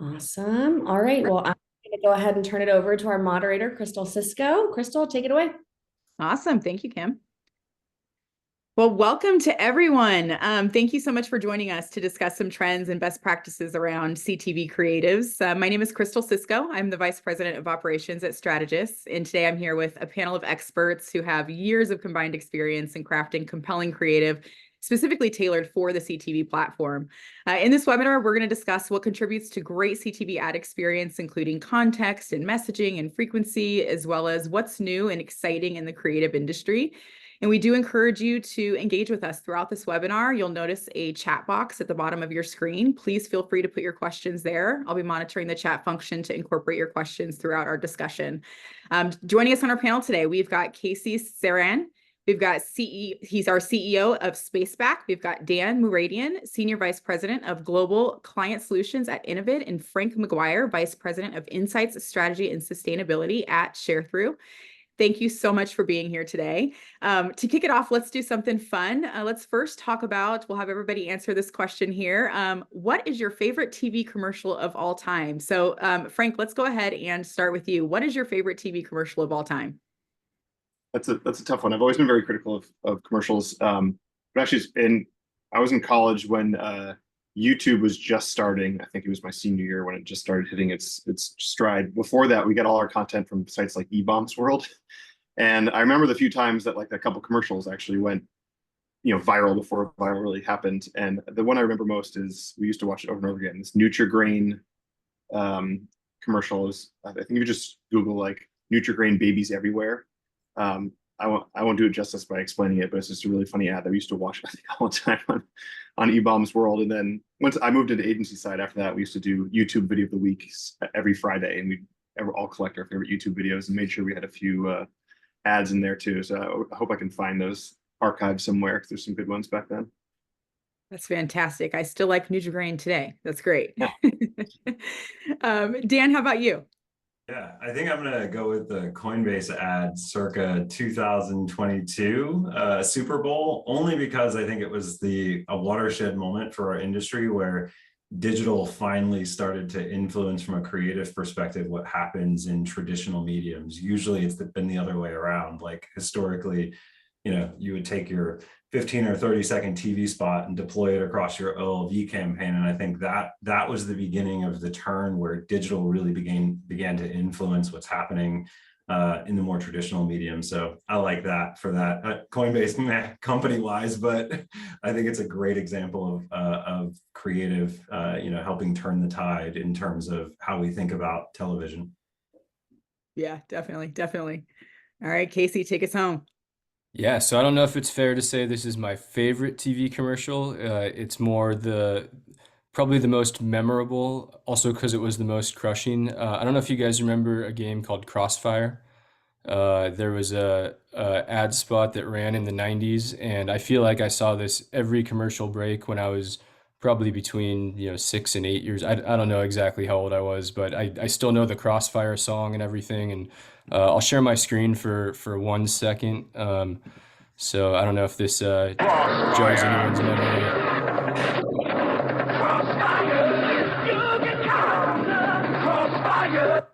Awesome. All right. Well, I'm going to go ahead and turn it over to our moderator, Crystal Cisco. Crystal, take it away. Awesome. Thank you, Kim. Well, welcome to everyone. Thank you so much for joining us to discuss some trends and best practices around CTV creatives. My name is Crystal Cisco. I'm the Vice President of Operations at Strategus, and today I'm here with a panel of experts who have years of combined experience in crafting compelling creative, specifically tailored for the CTV platform. In this webinar, we're going to discuss what contributes to great CTV ad experience, including context and messaging and frequency, as well as what's new and exciting in the creative industry. And we do encourage you to engage with us throughout this webinar. You'll notice a chat box at the bottom of your screen. Please feel free to put your questions there. I'll be monitoring the chat function to incorporate your questions throughout our discussion. Joining us on our panel today, we've got Casey Saran. We've got he's our CEO of Spaceback. We've got Dan Muradian, Senior Vice President of Global Client Solutions at Innovid, and Frank McGuire, Vice President of Insights, Strategy, and Sustainability at ShareThrough. Thank you so much for being here today. To kick it off, let's do something fun. Let's first talk about, we'll have everybody answer this question here. What is your favorite TV commercial of all time? So Frank, let's go ahead and start with you. What is your favorite TV commercial of all time? That's a tough one. I've always been very critical of commercials. But actually, I was in college when YouTube was just starting. I think it was my senior year when it just started hitting its stride. Before that, we got all our content from sites like eBaum's World. And I remember the few times that like a couple commercials actually went, viral before viral really happened. And the one I remember most is we used to watch it over and over again. This Nutri-Grain commercial is, I think you just Google like Nutri-Grain babies everywhere. I won't do it justice by explaining it, but it's just a really funny ad that we used to watch, I think, all the time on eBaum's World. And then once I moved into agency side after that, we used to do YouTube video of the week every Friday, and we'd all collect our favorite YouTube videos and made sure we had a few ads in there too. So I hope I can find those archived somewhere because there's some good ones back then. That's fantastic. I still like Nutri-Grain today. That's great. Yeah. Dan, how about you? Yeah, I think I'm going to go with the Coinbase ad circa 2022 Super Bowl, only because I think it was a watershed moment for our industry where digital finally started to influence from a creative perspective what happens in traditional mediums. Usually it's been the other way around. Like historically, you would take your 15 or 30-second TV spot and deploy it across your OLV campaign. And I think that was the beginning of the turn where digital really began to influence what's happening in the more traditional medium. So I like that for that. Coinbase, company-wise, but I think it's a great example of creative, helping turn the tide in terms of how we think about television. Yeah, definitely. All right, Casey, take us home. Yeah, so I don't know if it's fair to say this is my favorite TV commercial. It's more probably the most memorable, also because it was the most crushing. I don't know if you guys remember a game called Crossfire. There was a ad spot that ran in the 90s, and I feel like I saw this every commercial break when I was probably between 6 and 8 years. I don't know exactly how old I was, but I still know the Crossfire song and everything. And I'll share my screen for 1 second. So I don't know if this jogs anyone's memory.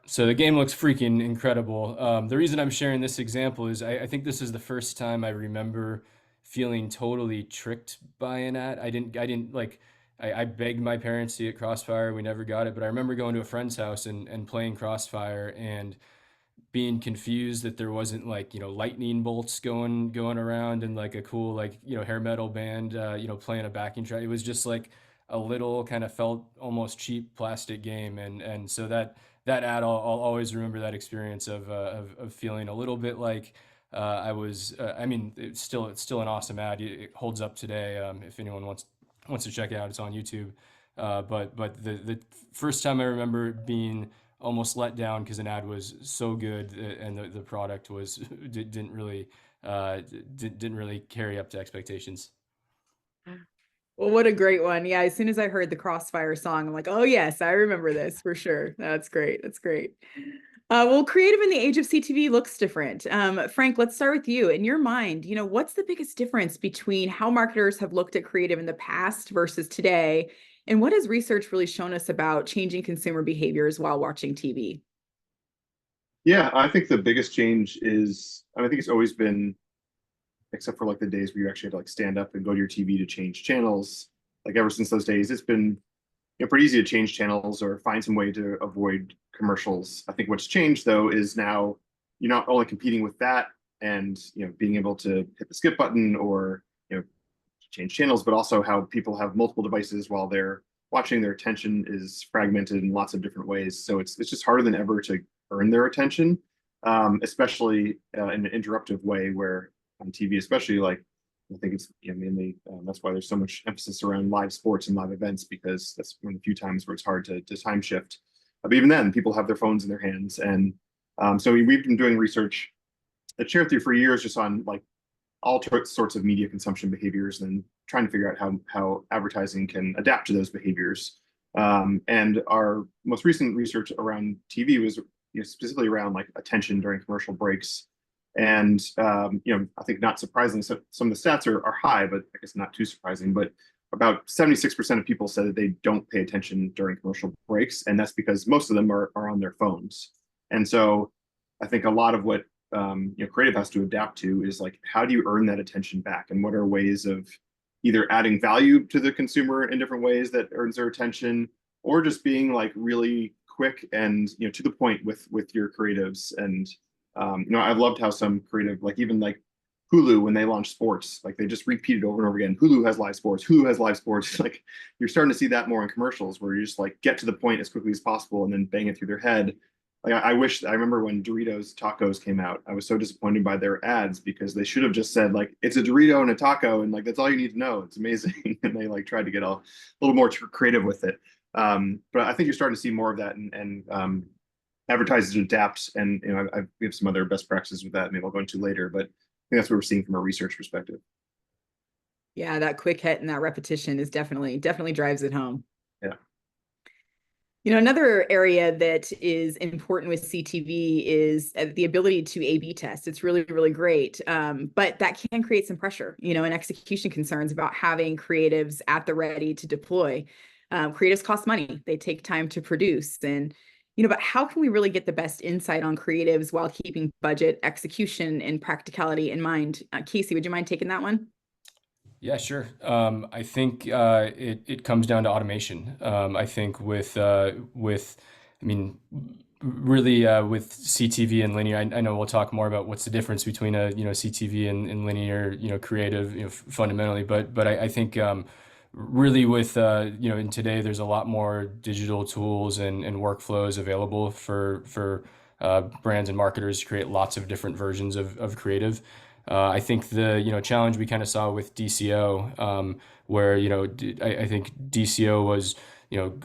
So the game looks freaking incredible. The reason I'm sharing this example is I think this is the first time I remember feeling totally tricked by an ad. I begged my parents to get Crossfire. We never got it, but I remember going to a friend's house and playing Crossfire and being confused that there wasn't lightning bolts going around and like a cool hair metal band playing a backing track. It was just like a little kind of felt almost cheap plastic game, and so that ad I'll always remember that experience of feeling a little bit like I was. I mean, it's still an awesome ad. It holds up today. If anyone wants to check it out, it's on YouTube. But the first time I remember being almost let down because an ad was so good and the product didn't really carry up to expectations. Well, what a great one. Yeah, as soon as I heard the Crossfire song, I'm like, oh yes, I remember this for sure. That's great. Well, creative in the age of CTV looks different. Frank, let's start with you. In your mind, what's the biggest difference between how marketers have looked at creative in the past versus today? And what has research really shown us about changing consumer behaviors while watching TV? Yeah, I think the biggest change is, I think it's always been, except for like the days where you actually had to like stand up and go to your TV to change channels. Like ever since those days, it's been pretty easy to change channels or find some way to avoid commercials. I think what's changed though is now you're not only competing with that and being able to hit the skip button or change channels, but also how people have multiple devices while they're watching. Their attention is fragmented in lots of different ways, so it's just harder than ever to earn their attention, especially in an interruptive way. Where on TV, especially, like I think it's mainly that's why there's so much emphasis around live sports and live events, because that's one of the few times where it's hard to time shift. But even then, people have their phones in their hands, and so we've been doing research at Share for years just on like all sorts of media consumption behaviors and trying to figure out how advertising can adapt to those behaviors. And our most recent research around TV was specifically around like attention during commercial breaks. And I think not surprising, so some of the stats are high, but I guess not too surprising. But about 76% of people said that they don't pay attention during commercial breaks, and that's because most of them are on their phones. And so I think a lot of what creative has to adapt to is like, how do you earn that attention back, and what are ways of either adding value to the consumer in different ways that earns their attention, or just being like really quick and to the point with your creatives. And I've loved how some creative, like even like Hulu, when they launch sports, like they just repeat it over and over again. Hulu has live sports. Hulu has live sports. Like you're starting to see that more in commercials, where you just like get to the point as quickly as possible and then bang it through their head. Like I remember when Doritos tacos came out, I was so disappointed by their ads, because they should have just said like, it's a Dorito and a taco, and like that's all you need to know. It's amazing. And they like tried to get a little more creative with it. But I think you're starting to see more of that, and advertisers adapt. And we have some other best practices with that. Maybe I'll go into later, but I think that's what we're seeing from a research perspective. Yeah, that quick hit and that repetition is definitely drives it home. Yeah. Another area that is important with CTV is the ability to A/B test. It's really, really great. But that can create some pressure, and execution concerns about having creatives at the ready to deploy. Creatives cost money. They take time to produce. And, but how can we really get the best insight on creatives while keeping budget, execution, and practicality in mind? Casey, would you mind taking that one? Yeah, sure. I think it comes down to automation. I think really with CTV and linear, I know we'll talk more about what's the difference between a CTV and linear creative fundamentally, but I think really with in today there's a lot more digital tools and workflows available for brands and marketers to create lots of different versions of creative. I think the challenge we kind of saw with DCO, where I think DCO was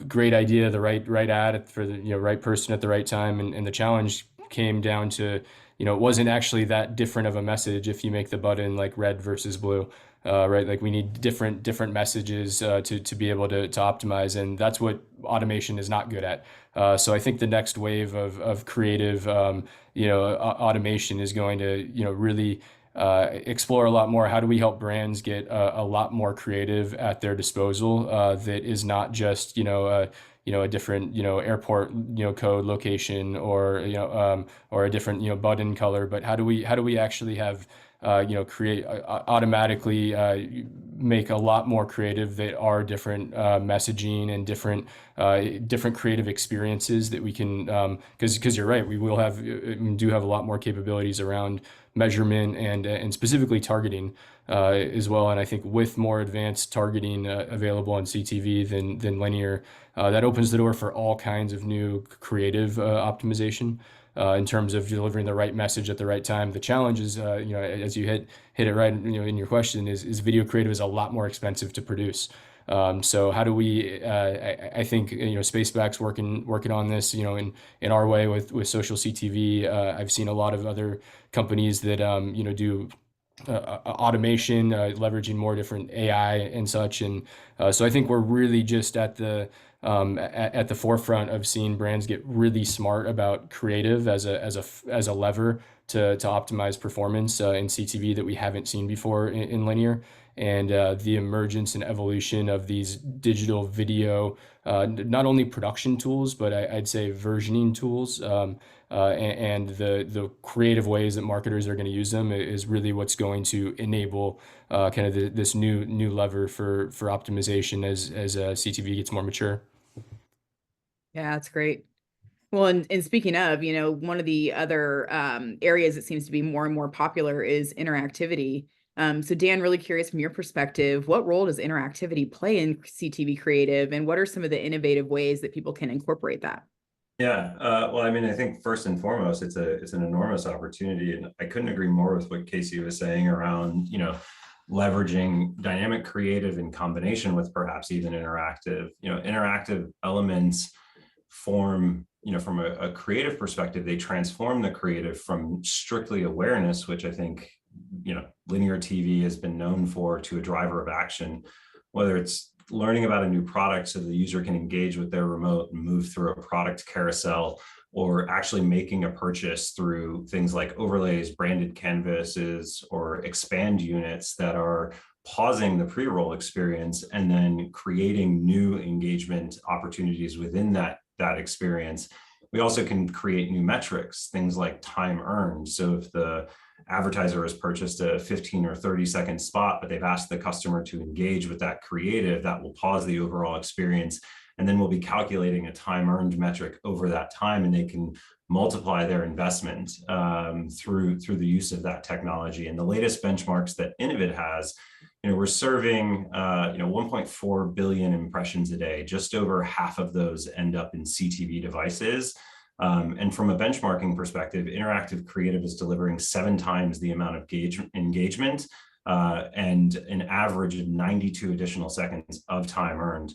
great idea, the right ad for the right person at the right time, and the challenge came down to it wasn't actually that different of a message if you make the button like red versus blue, right? Like we need different messages to be able to optimize, and that's what automation is not good at. So I think the next wave of creative automation is going to really explore a lot more. How do we help brands get a lot more creative at their disposal that is not just a different airport code location, or or a different button color, but how do we actually have create automatically make a lot more creative that are different messaging and different creative experiences that we can, because you're right, we do have a lot more capabilities around measurement and specifically targeting as well. And I think with more advanced targeting available on CTV than linear, that opens the door for all kinds of new creative optimization. In terms of delivering the right message at the right time. The challenge is, as you hit it right, in your question, is video creative is a lot more expensive to produce. So how do we? I think Spaceback's working on this, in our way with social CTV. I've seen a lot of other companies that do automation, leveraging more different AI and such, and so I think we're really just at the forefront of seeing brands get really smart about creative as a lever to optimize performance in CTV that we haven't seen before in linear. and the emergence and evolution of these digital video, not only production tools, but I'd say versioning tools, and the creative ways that marketers are going to use them is really what's going to enable kind of this new lever for optimization as CTV gets more mature. Yeah, that's great. Well, and speaking of, one of the other areas that seems to be more and more popular is interactivity. So Dan, really curious from your perspective, what role does interactivity play in CTV creative, and what are some of the innovative ways that people can incorporate that? Yeah, well, I mean, I think first and foremost, it's an enormous opportunity, and I couldn't agree more with what Casey was saying around, leveraging dynamic creative in combination with perhaps even interactive. Interactive elements form, from a creative perspective, they transform the creative from strictly awareness, which I think, linear TV has been known for, to a driver of action, whether it's learning about a new product so the user can engage with their remote and move through a product carousel, or actually making a purchase through things like overlays, branded canvases, or expand units that are pausing the pre-roll experience and then creating new engagement opportunities within that experience. We also can create new metrics, things like time earned. So if the advertiser has purchased a 15 or 30-second spot, but they've asked the customer to engage with that creative, that will pause the overall experience. And then we'll be calculating a time earned metric over that time, and they can multiply their investment through the use of that technology. And the latest benchmarks that Innovid has, we're serving 1.4 billion impressions a day. Just over half of those end up in CTV devices. And from a benchmarking perspective, interactive creative is delivering 7 times the amount of engagement and an average of 92 additional seconds of time earned.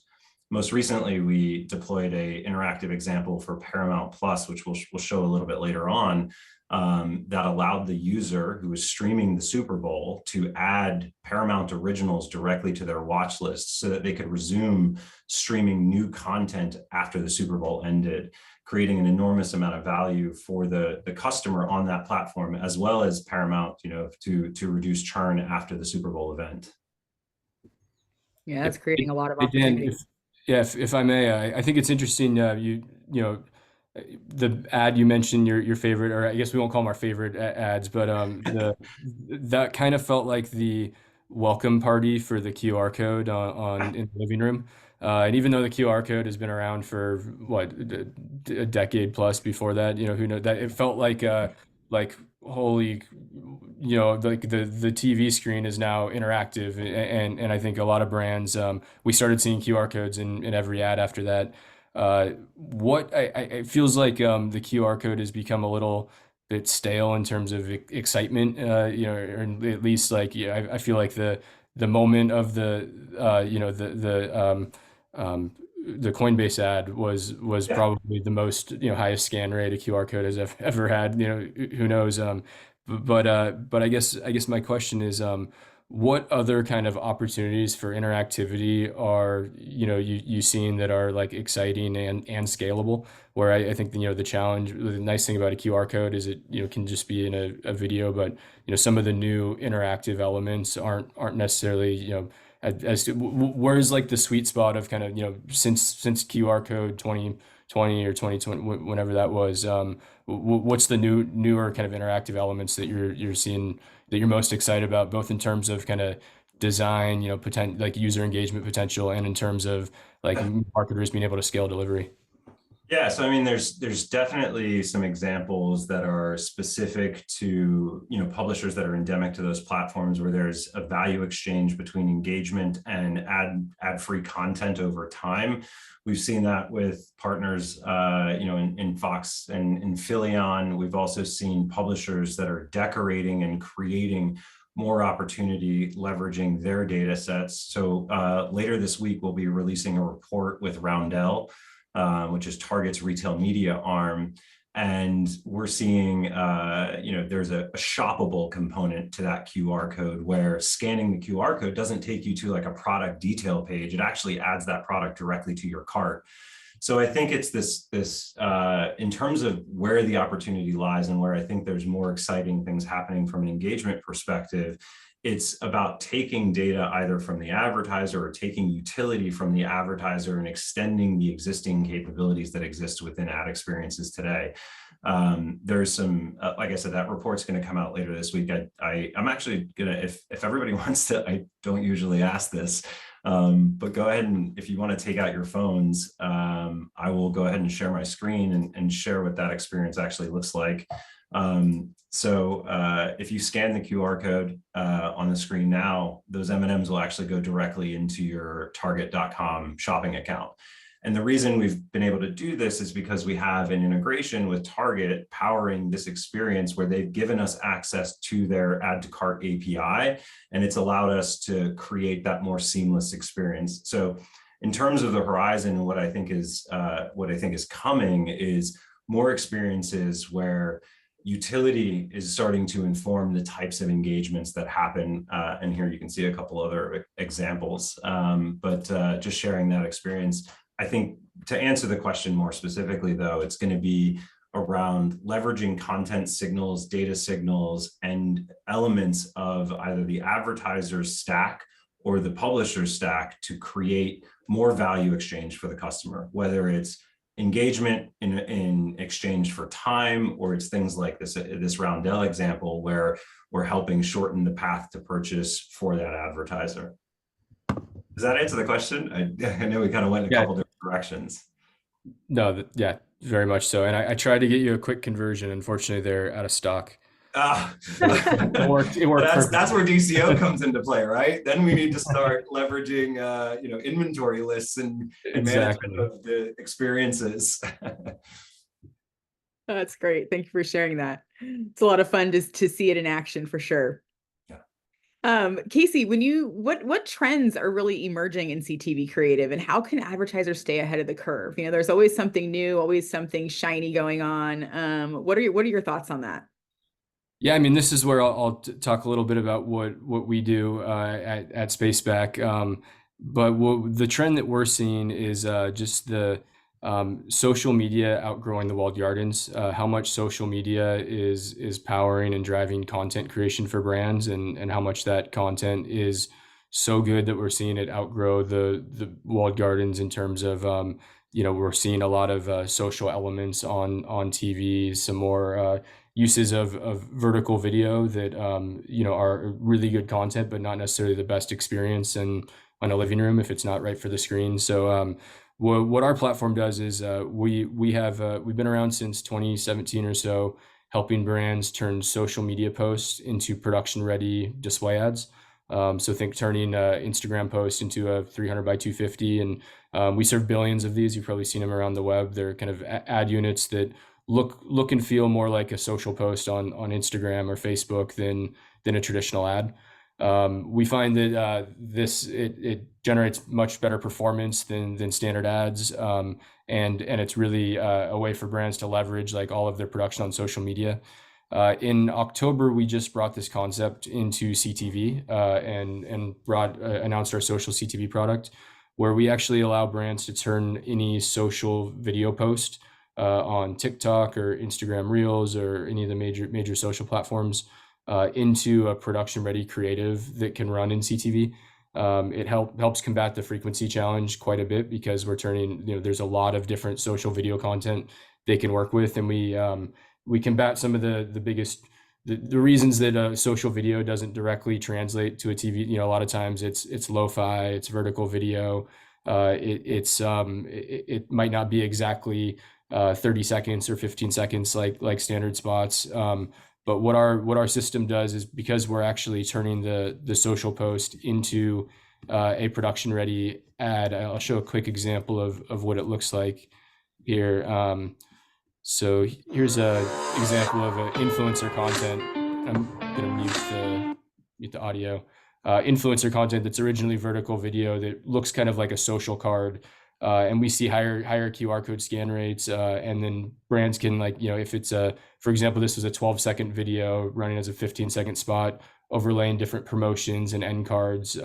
Most recently, we deployed an interactive example for Paramount Plus, which we'll show a little bit later on, that allowed the user who was streaming the Super Bowl to add Paramount originals directly to their watch list so that they could resume streaming new content after the Super Bowl ended, creating an enormous amount of value for the customer on that platform, as well as Paramount, to reduce churn after the Super Bowl event. Yeah, that's creating a lot of Dan, opportunity. if I may, I think it's interesting. The ad you mentioned, your favorite, or I guess we won't call them our favorite ads, but that kind of felt like the welcome party for the QR code in the living room. And even though the QR code has been around for what, a decade plus before that, who knows, that it felt like holy, like the TV screen is now interactive, and I think a lot of brands, we started seeing QR codes in every ad after that. It feels like the QR code has become a little bit stale in terms of excitement, or at least I feel like the moment of the Coinbase ad was probably the most highest scan rate a QR code has ever had. Who knows? But I guess my question is, what other kind of opportunities for interactivity are you seeing that are like exciting and scalable? Where I think the challenge, the nice thing about a QR code is it can just be in a video, but some of the new interactive elements aren't necessarily where's like the sweet spot of kind of since QR code 2020 or 2020, whenever that was, what's the newer kind of interactive elements that you're seeing that you're most excited about, both in terms of kind of design, like user engagement potential, and in terms of like marketers being able to scale delivery? Yeah, so I mean, there's definitely some examples that are specific to publishers that are endemic to those platforms, where there's a value exchange between engagement and ad-free content over time. We've seen that with partners, in Fox and in Philion. We've also seen publishers that are decorating and creating more opportunity leveraging their data sets. So later this week, we'll be releasing a report with Roundel, which is Target's retail media arm. And we're seeing, there's a shoppable component to that QR code, where scanning the QR code doesn't take you to like a product detail page. It actually adds that product directly to your cart. So I think it's this in terms of where the opportunity lies and where I think there's more exciting things happening from an engagement perspective, It's about taking data either from the advertiser or taking utility from the advertiser and extending the existing capabilities that exist within ad experiences today. There's some, like I said, that report's going to come out later this week. I'm actually going to, if everybody wants to, I don't usually ask this, but go ahead and if you want to take out your phones, I will go ahead and share my screen and share what that experience actually looks like. If you scan the QR code on the screen now, those M&Ms will actually go directly into your Target.com shopping account. And the reason we've been able to do this is because we have an integration with Target powering this experience where they've given us access to their add to cart API, and it's allowed us to create that more seamless experience. So in terms of the horizon, what I think is coming is more experiences where utility is starting to inform the types of engagements that happen. And here you can see a couple other examples, but just sharing that experience. I think to answer the question more specifically, though, it's going to be around leveraging content signals, data signals, and elements of either the advertiser's stack or the publisher's stack to create more value exchange for the customer, whether it's engagement in exchange for time, or it's things like this Roundel example where we're helping shorten the path to purchase for that advertiser. Does that answer the question? I know we kind of went in a couple different directions. No, yeah, very much so. And I tried to get you a quick conversion. Unfortunately, they're out of stock. It worked. It worked. That's where DCO comes into play, right? Then we need to start leveraging, inventory lists and management of the experiences. That's great. Thank you for sharing that. It's a lot of fun to see it in action for sure. Casey, what trends are really emerging in CTV creative, and how can advertisers stay ahead of the curve? There's always something new, always something shiny going on. What are your thoughts on that? Yeah, I mean, this is where I'll talk a little bit about what we do at Spaceback. But the trend that we're seeing is just the social media outgrowing the walled gardens. How much social media is powering and driving content creation for brands, and how much that content is so good that we're seeing it outgrow the walled gardens in terms of we're seeing a lot of social elements on TV, some more uses of vertical video that are really good content, but not necessarily the best experience in a living room if it's not right for the screen. So what our platform does is we've been around since 2017 or so, helping brands turn social media posts into production ready display ads. So think turning Instagram posts into a 300 by 250, and we serve billions of these. You've probably seen them around the web. They're kind of ad units that look and feel more like a social post on Instagram or Facebook than a traditional ad. We find that it generates much better performance than standard ads, and it's really a way for brands to leverage like all of their production on social media. In October, we just brought this concept into CTV and announced our social CTV product, where we actually allow brands to turn any social video post on TikTok or Instagram Reels or any of the major social platforms into a production ready creative that can run in CTV. It helps combat the frequency challenge quite a bit, because we're turning, there's a lot of different social video content they can work with, and we combat some of the biggest the reasons that social video doesn't directly translate to a TV. A lot of times it's lo-fi, it's vertical video, it might not be exactly 30 seconds or 15 seconds like standard spots. But what our system does is, because we're actually turning the social post into a production ready ad. I'll show a quick example of what it looks like here. So here's an example of influencer content. I'm gonna mute the audio. Influencer content that's originally vertical video that looks kind of like a social card. And we see higher QR code scan rates, and then brands can, if it's for example, this was a 12-second video running as a 15-second spot, overlaying different promotions and end cards.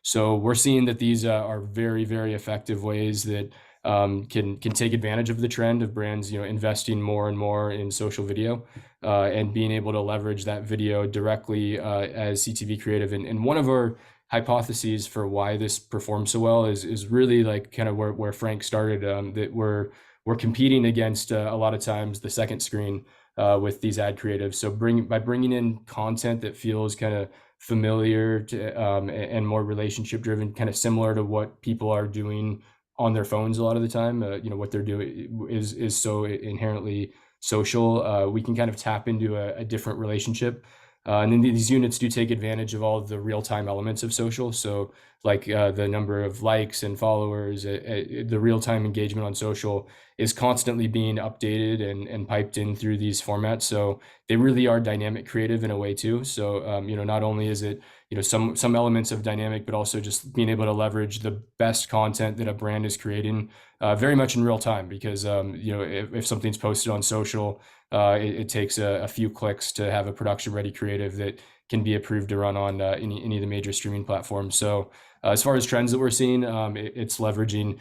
So we're seeing that these are very, very effective ways that can take advantage of the trend of brands, investing more and more in social video, and being able to leverage that video directly as CTV creative. And one of our hypotheses for why this performs so well is really like kind of where Frank started, that we're competing against a lot of times the second screen with these ad creatives. So by bringing in content that feels kind of familiar to, and more relationship driven, kind of similar to what people are doing on their phones a lot of the time. What they're doing is so inherently social. We can kind of tap into a different relationship. And then these units do take advantage of all of the real-time elements of social. So like the number of likes and followers, the real-time engagement on social is constantly being updated and piped in through these formats. So they really are dynamic creative in a way too. So, not only is it, some elements of dynamic, but also just being able to leverage the best content that a brand is creating very much in real time, because, if something's posted on social, it takes a few clicks to have a production ready creative that can be approved to run on any of the major streaming platforms. So as far as trends that we're seeing, it's leveraging.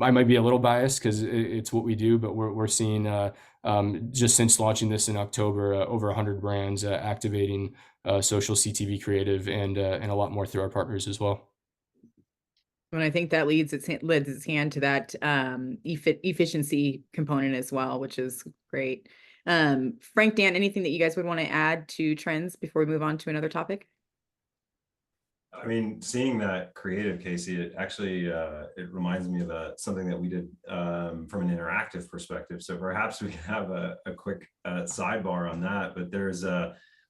I might be a little biased because it's what we do, but we're seeing just since launching this in October, over 100 brands activating social CTV creative, and a lot more through our partners as well. And I think that lends its hand to that efficiency component as well, which is great. Frank, Dan, anything that you guys would want to add to trends before we move on to another topic? I mean, seeing that creative, Casey, it actually it reminds me of something that we did from an interactive perspective. So perhaps we can have a quick sidebar on that. But there's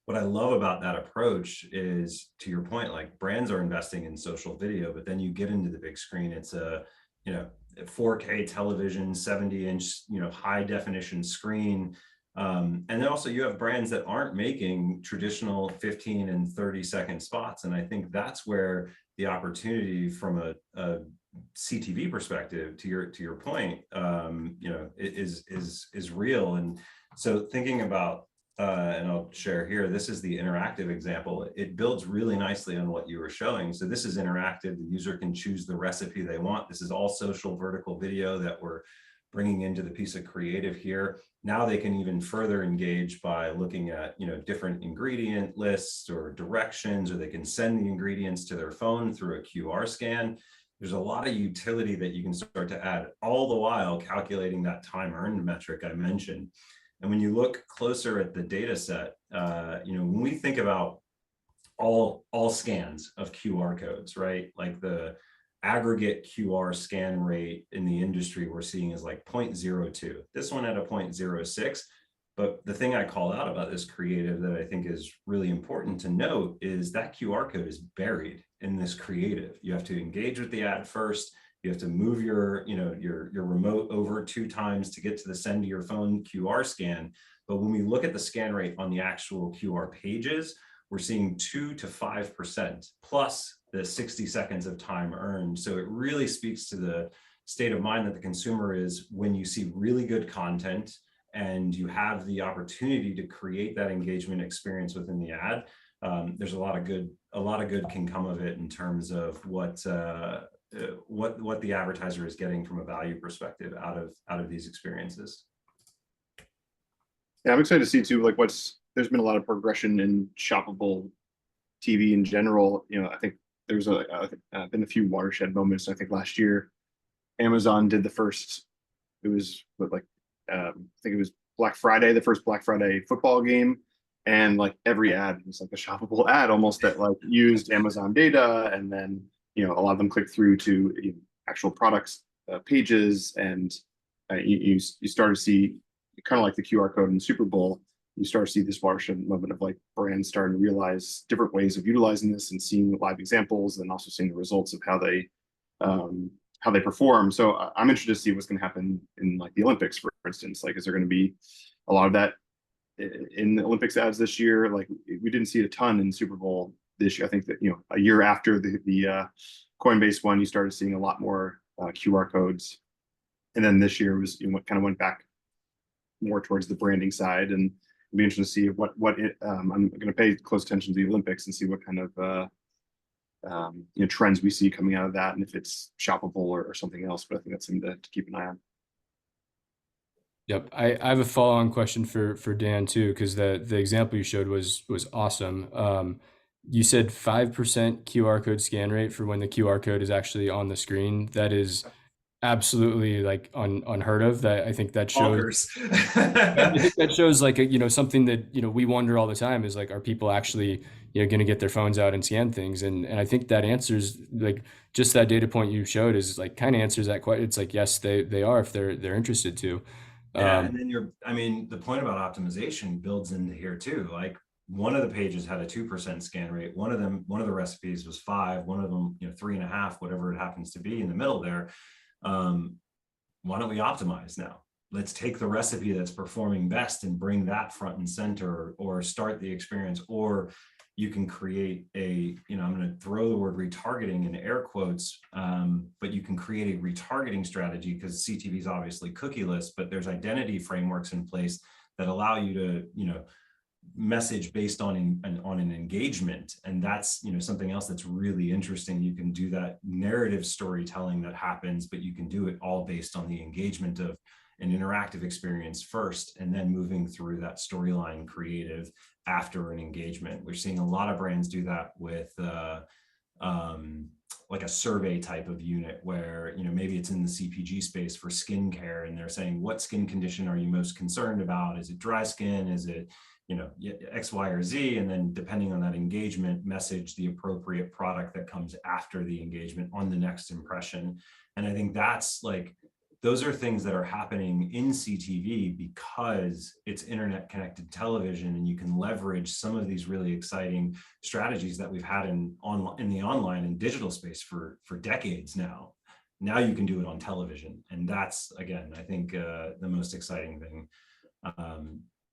what I love about that approach is, to your point, like brands are investing in social video, but then you get into the big screen. It's a 4K television, 70-inch high definition screen. And then also you have brands that aren't making traditional 15 and 30-second spots. And I think that's where the opportunity from a CTV perspective, to your point, is real. And so thinking about, and I'll share here, this is the interactive example. It builds really nicely on what you were showing. So this is interactive. The user can choose the recipe they want. This is all social vertical video that we're bringing into the piece of creative here. Now they can even further engage by looking at different ingredient lists or directions, or they can send the ingredients to their phone through a QR scan. There's a lot of utility that you can start to add, all the while calculating that time earned metric I mentioned. And when you look closer at the data set, when we think about all scans of QR codes, right? Like the aggregate QR scan rate in the industry we're seeing is like 0.02. This one at a 0.06. But the thing I call out about this creative that I think is really important to note is that QR code is buried in this creative. You have to engage with the ad first. You have to move your remote over 2 times to get to the send to your phone QR scan. But when we look at the scan rate on the actual QR pages, we're seeing 2 to 5% plus the 60 seconds of time earned. So it really speaks to the state of mind that the consumer is when you see really good content and you have the opportunity to create that engagement experience within the ad. There's a lot of good can come of it in terms of what the advertiser is getting from a value perspective out of these experiences. Yeah, I'm excited to see too, like there's been a lot of progression in shoppable TV in general. I think there's been a few watershed moments. I think last year, Amazon did the first, it was I think it was Black Friday, the first Black Friday football game. And like every ad was like a shoppable ad almost that like used Amazon data. And then, a lot of them click through to actual products pages. And you start to see kind of like the QR code in the Super Bowl. You start to see this watershed moment of like brands starting to realize different ways of utilizing this and seeing live examples, and also seeing the results of how they perform. So I'm interested to see what's going to happen in like the Olympics, for instance. Like, is there going to be a lot of that in the Olympics ads this year? Like, we didn't see a ton in Super Bowl this year. I think that a year after the Coinbase one, you started seeing a lot more QR codes, and then this year was kind of went back more towards the branding side. And it'll be interesting to see I'm going to pay close attention to the Olympics and see what kind of trends we see coming out of that, and if it's shoppable or something else. But I think that's something to keep an eye on. Yep. I have a follow-on question for Dan too, because the example you showed was awesome. You said 5% QR code scan rate for when the QR code is actually on the screen. That is absolutely like unheard of. That I think that shows I think that shows like something that we wonder all the time is like, are people actually going to get their phones out and scan things? And I think that answers, like, just that data point you showed is like kind of answers that question. It's like, yes, they are if they're interested to. Yeah, and then I mean, the point about optimization builds into here too. Like, one of the pages had a 2% scan rate. One of the recipes was 5. One of them, 3.5, whatever it happens to be in the middle there. Why don't we optimize now? Let's take the recipe that's performing best and bring that front and center, or start the experience. Or you can create I'm going to throw the word retargeting in air quotes, but you can create a retargeting strategy, because CTV is obviously cookieless, but there's identity frameworks in place that allow you to, message based on an engagement. And that's, something else that's really interesting. You can do that narrative storytelling that happens, but you can do it all based on the engagement of an interactive experience first, and then moving through that storyline creative after an engagement. We're seeing a lot of brands do that with like a survey type of unit, where maybe it's in the CPG space for skincare, and they're saying, what skin condition are you most concerned about? Is it dry skin? Is it X, Y, or Z? And then depending on that engagement, message the appropriate product that comes after the engagement on the next impression. And I think that's like, those are things that are happening in CTV because it's internet connected television, and you can leverage some of these really exciting strategies that we've had in the online and digital space for decades now. Now you can do it on television. And that's, again, I think the most exciting thing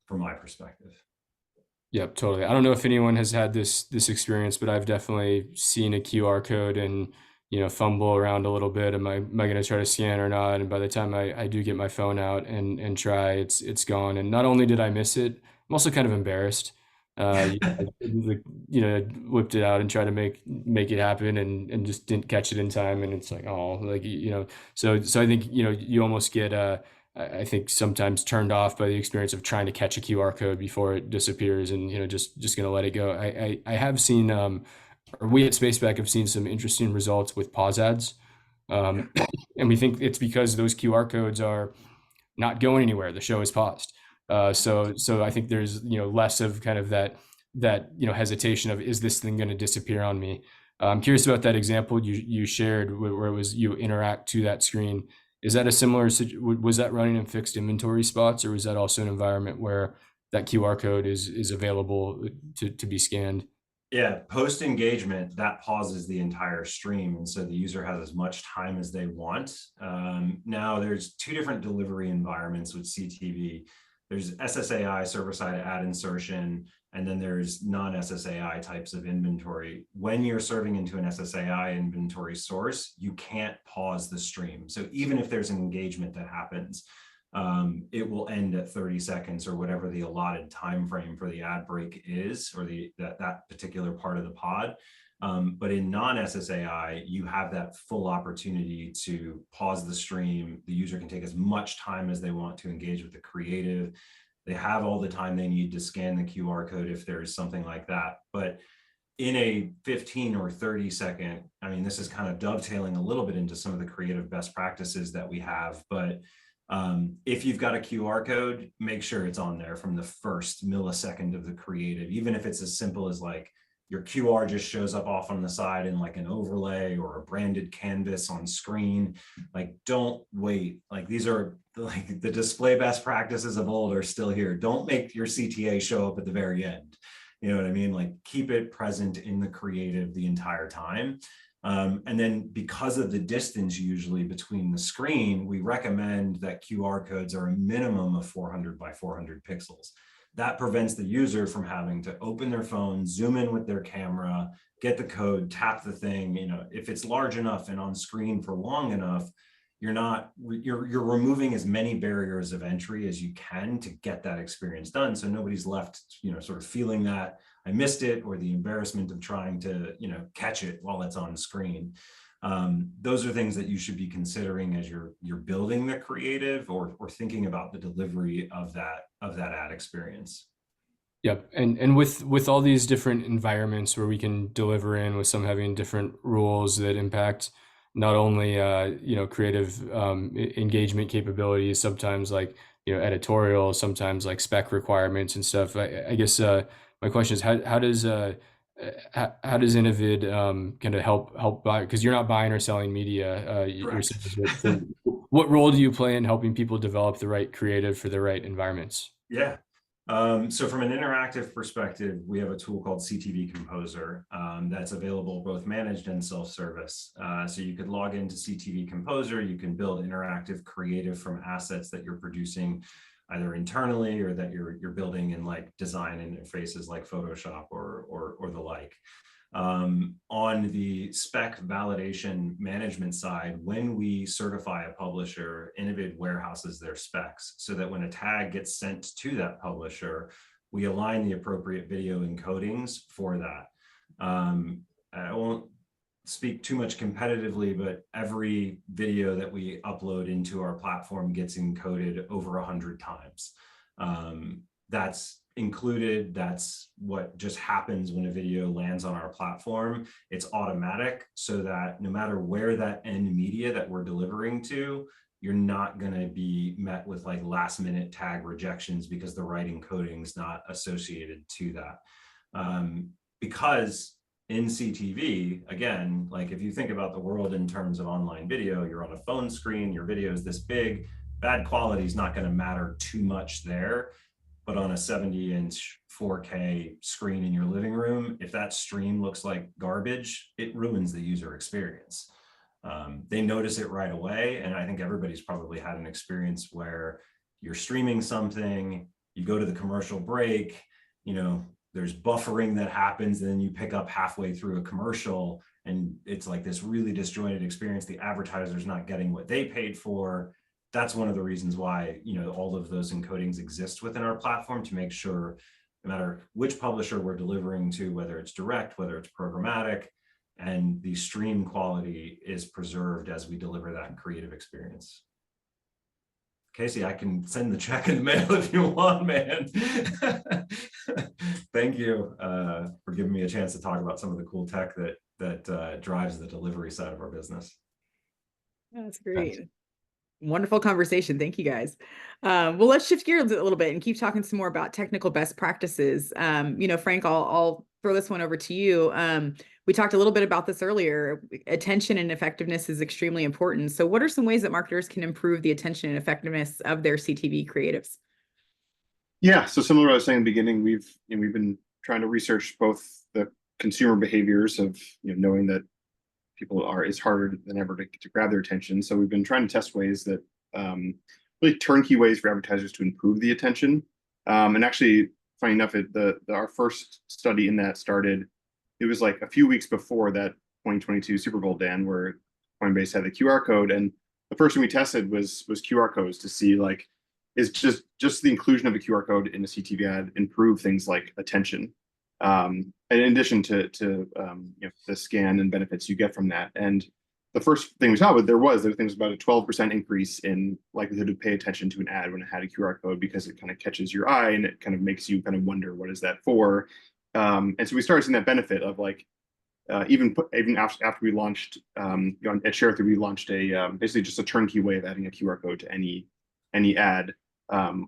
from my perspective. Yep, totally. I don't know if anyone has had this experience, but I've definitely seen a QR code and fumble around a little bit. Am I going to try to scan or not? And by the time I do get my phone out and try, it's gone. And not only did I miss it, I'm also kind of embarrassed. Whipped it out and tried to make it happen, and just didn't catch it in time. And it's like, oh, like so I think you almost get I think sometimes turned off by the experience of trying to catch a QR code before it disappears, and just gonna let it go. I have seen or we at Spaceback have seen some interesting results with pause ads, and we think it's because those QR codes are not going anywhere. The show is paused. So I think there's less of kind of that hesitation of, is this thing going to disappear on me? I'm curious about that example you shared where it was you interact to that screen. Is that a similar, was that running in fixed inventory spots, or was that also an environment where that QR code is available to be scanned? Yeah, post engagement, that pauses the entire stream, and so the user has as much time as they want. Now there's 2 different delivery environments with CTV. There's SSAI, server-side ad insertion, and then there's non-SSAI types of inventory. When you're serving into an SSAI inventory source, you can't pause the stream. So even if there's an engagement that happens, it will end at 30 seconds or whatever the allotted time frame for the ad break is, or that particular part of the pod. But in non-SSAI, you have that full opportunity to pause the stream. The user can take as much time as they want to engage with the creative. They have all the time they need to scan the QR code if there's something like that. But in a 15 or 30 second, I mean, this is kind of dovetailing a little bit into some of the creative best practices that we have, but if you've got a QR code, make sure it's on there from the first millisecond of the creative, even if it's as simple as like your QR just shows up off on the side in like an overlay or a branded canvas on screen. Like, don't wait. Like, these are like the display best practices of old are still here. Don't make your CTA show up at the very end. You know what I mean? Like, keep it present in the creative the entire time. And then because of the distance usually between the screen, we recommend that QR codes are a minimum of 400 by 400 pixels. That prevents the user from having to open their phone, zoom in with their camera, get the code, tap the thing. If it's large enough and on screen for long enough, you're removing as many barriers of entry as you can to get that experience done. So nobody's left, sort of feeling that I missed it, or the embarrassment of trying to, catch it while it's on screen. Those are things that you should be considering as you're building the creative or thinking about the delivery of that ad experience. Yep. And with all these different environments where we can deliver in, with some having different rules that impact not only creative engagement capabilities, sometimes like editorial, sometimes like spec requirements and stuff. I guess my question is how does Innovid kind of help buy, because you're not buying or selling media yourself. So what role do you play in helping people develop the right creative for the right environments? Yeah. So from an interactive perspective, we have a tool called CTV Composer that's available both managed and self-service. So you could log into CTV Composer, you can build interactive creative from assets that you're producing either internally or that you're building in like design interfaces like Photoshop or the like. On the spec validation management side, when we certify a publisher, Innovid warehouses their specs so that when a tag gets sent to that publisher, we align the appropriate video encodings for that. I won't speak too much competitively, but every video that we upload into our platform gets encoded over 100 times. That's included. That's what just happens when a video lands on our platform. It's automatic, so that no matter where that end media that we're delivering to, you're not going to be met with like last minute tag rejections because the right encoding is not associated to that. Because in CTV, again, like if you think about the world in terms of online video, you're on a phone screen, your video is this big, bad quality is not going to matter too much there. But on a 70-inch 4K screen in your living room, if that stream looks like garbage, it ruins the user experience. They notice it right away. And I think everybody's probably had an experience where you're streaming something, you go to the commercial break, there's buffering that happens, and then you pick up halfway through a commercial and it's like this really disjointed experience. The advertiser's not getting what they paid for. That's one of the reasons why, all of those encodings exist within our platform, to make sure no matter which publisher we're delivering to, whether it's direct, whether it's programmatic, and the stream quality is preserved as we deliver that creative experience. Casey, I can send the check in the mail if you want, man. Thank you for giving me a chance to talk about some of the cool tech that drives the delivery side of our business. That's great. Thanks. Wonderful conversation. Thank you, guys. Well, let's shift gears a little bit and keep talking some more about technical best practices. Frank, I'll throw this one over to you. We talked a little bit about this earlier. Attention and effectiveness is extremely important. So what are some ways that marketers can improve the attention and effectiveness of their CTV creatives? Yeah, so similar to what I was saying in the beginning, we've been trying to research both the consumer behaviors of knowing that it's harder than ever to grab their attention. So we've been trying to test ways that really turnkey ways for advertisers to improve the attention. And actually, funny enough, our first study in that started, it was like a few weeks before that 2022 Super Bowl, Dan, where Coinbase had the QR code. And the first thing we tested was QR codes to see like, is just the inclusion of a QR code in a CTV ad improve things like attention. And in addition to the scan and benefits you get from that. And the first thing we saw there was about a 12% increase in likelihood to pay attention to an ad when it had a QR code, because it kind of catches your eye and it kind of makes you kind of wonder, what is that for? And so we started seeing that benefit of like, even after we launched at Share3, we launched a basically just a turnkey way of adding a QR code to any ad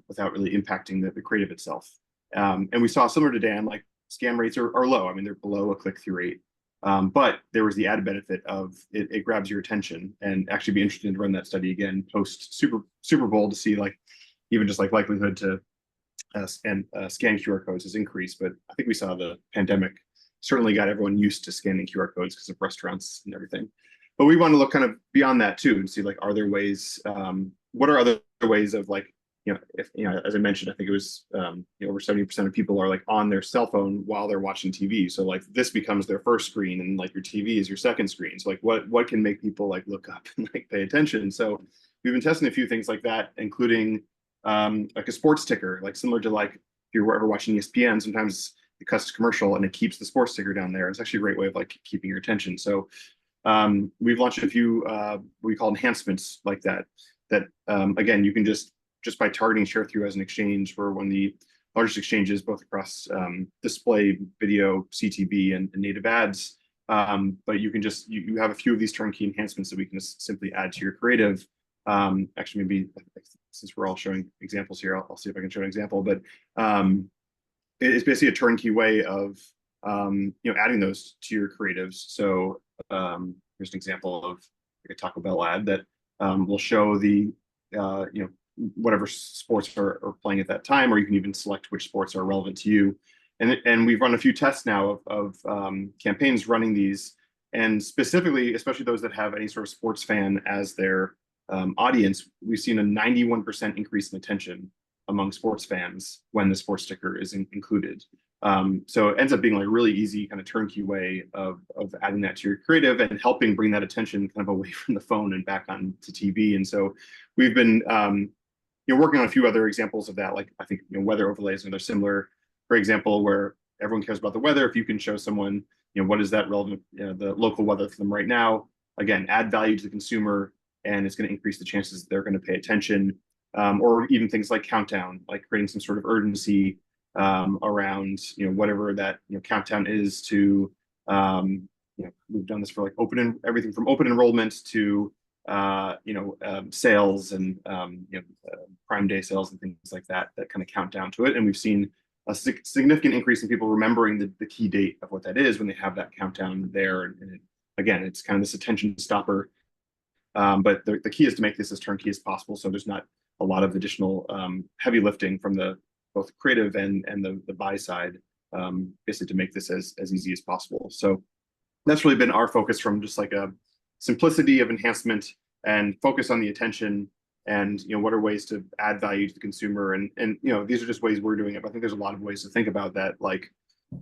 without really impacting the creative itself. And we saw, similar to Dan, like scan rates are low. I mean, they're below a click-through rate. But there was the added benefit of it grabs your attention, and actually be interested to run that study again post Super Bowl to see like even just like likelihood to scan QR codes has increased. But I think we saw the pandemic certainly got everyone used to scanning QR codes because of restaurants and everything. But we want to look kind of beyond that too and see like, are there ways, what are other ways of like, as I mentioned, I think it was over 70% of people are like on their cell phone while they're watching TV. So like this becomes their first screen, and like your TV is your second screen. So like what can make people like look up and like pay attention? So we've been testing a few things like that, including like a sports ticker, like similar to like if you're ever watching ESPN, sometimes it cuts to commercial and it keeps the sports ticker down there. It's actually a great way of like keeping your attention. So we've launched a few what we call enhancements like that. Again, you can just by targeting share through as an exchange, we're one of the largest exchanges both across display, video, CTV, and native ads. But you can just you have a few of these turnkey enhancements that we can just simply add to your creative. Actually, maybe since we're all showing examples here, I'll see if I can show an example. But it's basically a turnkey way of adding those to your creatives. So here's an example of like a Taco Bell ad that will show the whatever sports are playing at that time, or you can even select which sports are relevant to you. And we've run a few tests now of campaigns running these, and specifically, especially those that have any sort of sports fan as their audience, we've seen a 91% increase in attention among sports fans when the sports sticker is included. So it ends up being like a really easy kind of turnkey way of adding that to your creative and helping bring that attention kind of away from the phone and back on to TV. And so we've been working on a few other examples of that, like I think weather overlays, and they're similar. For example, where everyone cares about the weather, if you can show someone what is that relevant, the local weather for them right now, again, add value to the consumer, and it's going to increase the chances that they're going to pay attention. Or even things like countdown, like creating some sort of urgency around whatever that countdown is to we've done this for like everything from open enrollment to sales and Prime Day sales and things like that kind of count down to it. And we've seen a significant increase in people remembering the key date of what that is when they have that countdown there. And again, it's kind of this attention stopper. But the key is to make this as turnkey as possible, so there's not a lot of additional heavy lifting from both creative and the buy side, basically to make this as easy as possible. So that's really been our focus, from just like a simplicity of enhancement and focus on the attention, and what are ways to add value to the consumer, and these are just ways we're doing it. But I think there's a lot of ways to think about that, like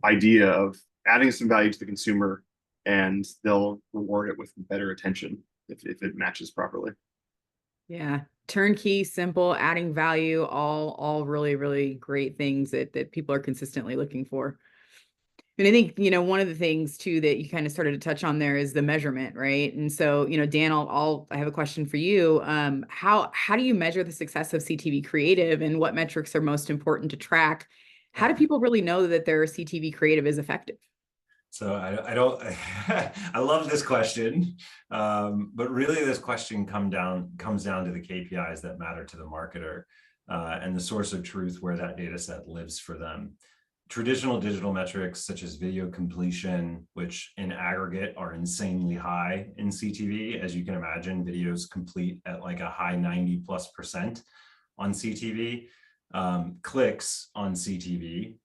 idea of adding some value to the consumer, and they'll reward it with better attention if it matches properly. Yeah, turnkey, simple, adding value, all really, really great things that people are consistently looking for. And I think, one of the things too that you kind of started to touch on there is the measurement, right? And so, Dan, I have a question for you. How do you measure the success of CTV creative, and what metrics are most important to track? How do people really know that their CTV creative is effective? So I don't, I love this question, but really this question comes down to the KPIs that matter to the marketer, and the source of truth where that data set lives for them. Traditional digital metrics such as video completion, which in aggregate are insanely high in CTV. As you can imagine, videos complete at like a high 90+% on CTV. Clicks on CTV,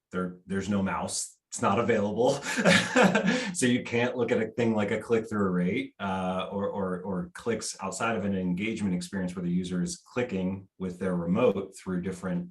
there's no mouse. It's not available. So you can't look at a thing like a click-through rate or clicks outside of an engagement experience where the user is clicking with their remote through different,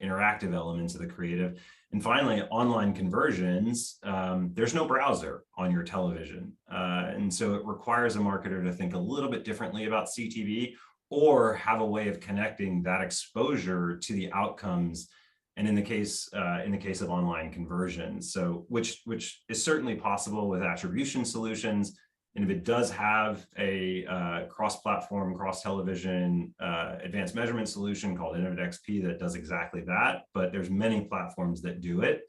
interactive elements of the creative. And finally, online conversions, there's no browser on your television. And so it requires a marketer to think a little bit differently about CTV, or have a way of connecting that exposure to the outcomes. And in the case of online conversions, so which is certainly possible with attribution solutions. And if it does have a cross-platform, cross-television advanced measurement solution called InnovateXP that does exactly that, but there's many platforms that do it.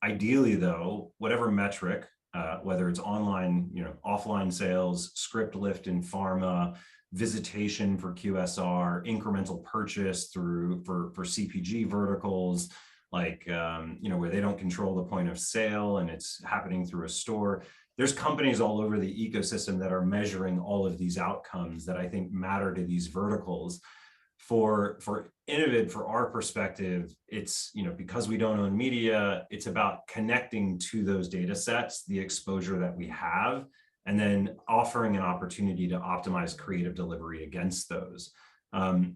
Ideally, though, whatever metric, whether it's online, offline sales, script lift in pharma, visitation for QSR, incremental purchase for CPG verticals, like where they don't control the point of sale and it's happening through a store. There's companies all over the ecosystem that are measuring all of these outcomes that I think matter to these verticals. For Innovid, for our perspective, it's, because we don't own media, it's about connecting to those data sets, the exposure that we have, and then offering an opportunity to optimize creative delivery against those.